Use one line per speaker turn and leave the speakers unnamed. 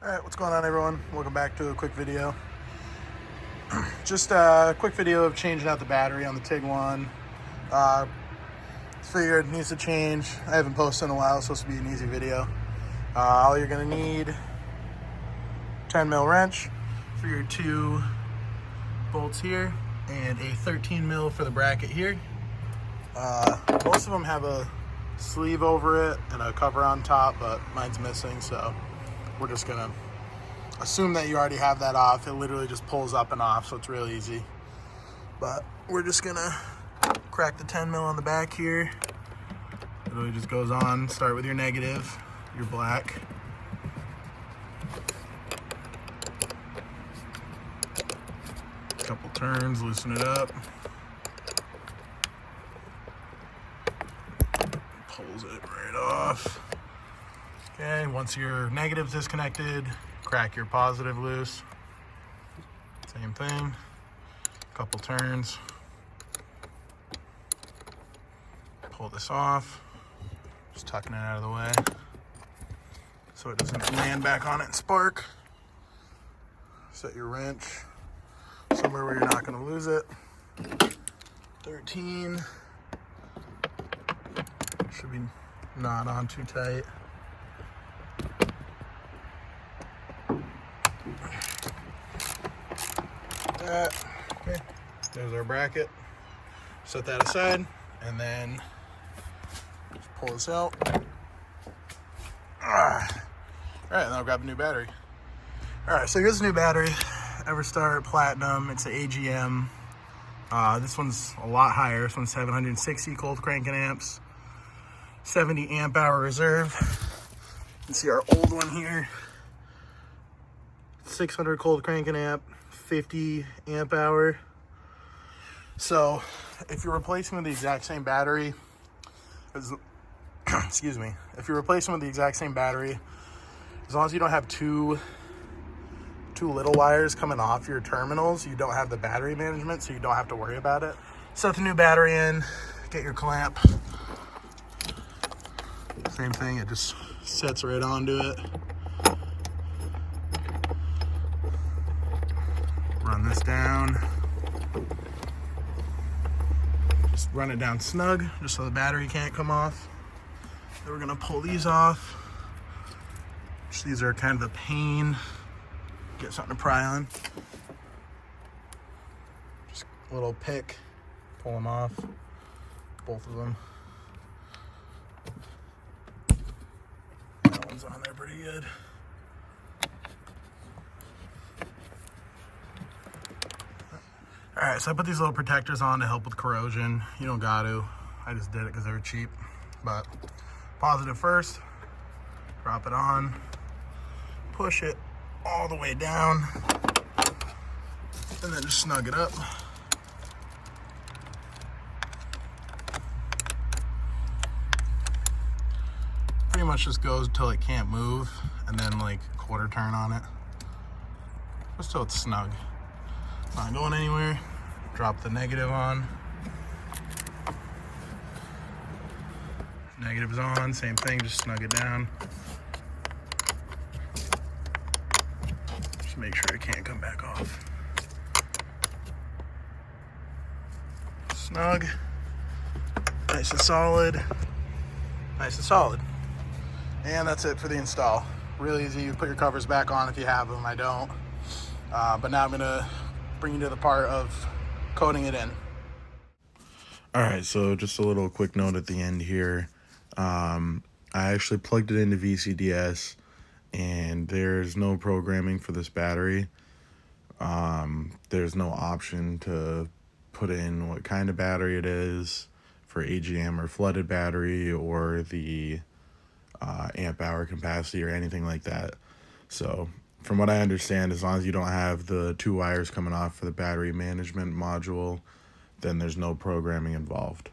Alright, what's going on, everyone? Welcome back to a quick video. Just a quick video of changing out the battery on the Tiguan. Figured it needs to change. I haven't posted in a while. It's supposed to be an easy video. All you're going to need, 10 mil wrench for your two bolts here, and a 13 mil for the bracket here. Most of them have a sleeve over it and a cover on top, but mine's missing, so we're just gonna assume that you already have that off. It literally just pulls up and off, so it's really easy. But we're just gonna crack the 10 mil on the back here. It really just goes on. Start with your negative, your black. Couple turns, loosen it up. Pulls it right off. Okay, once your negative's disconnected, crack your positive loose. Same thing. Couple turns. Pull this off. Just tucking it out of the way so it doesn't land back on it and spark. Set your wrench somewhere where you're not going to lose it. 13. Should be not on too tight. That. Okay, there's our bracket. Set that aside, and then just pull this out. Alright, now I'll grab a new battery. Alright, so here's the new battery. Everstar Platinum. It's an AGM. This one's a lot higher. This one's 760 cold cranking amps, 70 amp hour reserve. You can see our old one here, 600 cold cranking amp, 50 amp hour. So if you're replacing with the exact same battery, excuse me, if you're replacing with the exact same battery, as long as you don't have two little wires coming off your terminals, you don't have the battery management, so you don't have to worry about it. Set the new battery in, get your clamp. Same thing, it just sets right onto it. Run this down. Just run it down snug, just so the battery can't come off. Then we're gonna pull these off. These are kind of a pain. Get something to pry on. Just a little pick, pull them off, both of them. That one's on there pretty good. All right, so I put these little protectors on to help with corrosion. You don't got to. I just did it because they were cheap. But positive first, drop it on, push it all the way down, and then just snug it up. Pretty much just goes until it can't move, and then like quarter turn on it, just till it's snug. Not going anywhere. Drop the negative on. Negative's on, same thing, just snug it down. Just make sure it can't come back off. Snug. Nice and solid. Nice and solid. And that's it for the install. Really easy. You put your covers back on if you have them. I don't. But now I'm gonna bring you to the part of coating it in. All right, so just a little quick note at the end here. I actually plugged it into VCDS, and there's no programming for this battery. There's no option to put in what kind of battery it is for AGM or flooded battery or the amp hour capacity or anything like that. So from what I understand, as long as you don't have the two wires coming off for the battery management module, then there's no programming involved.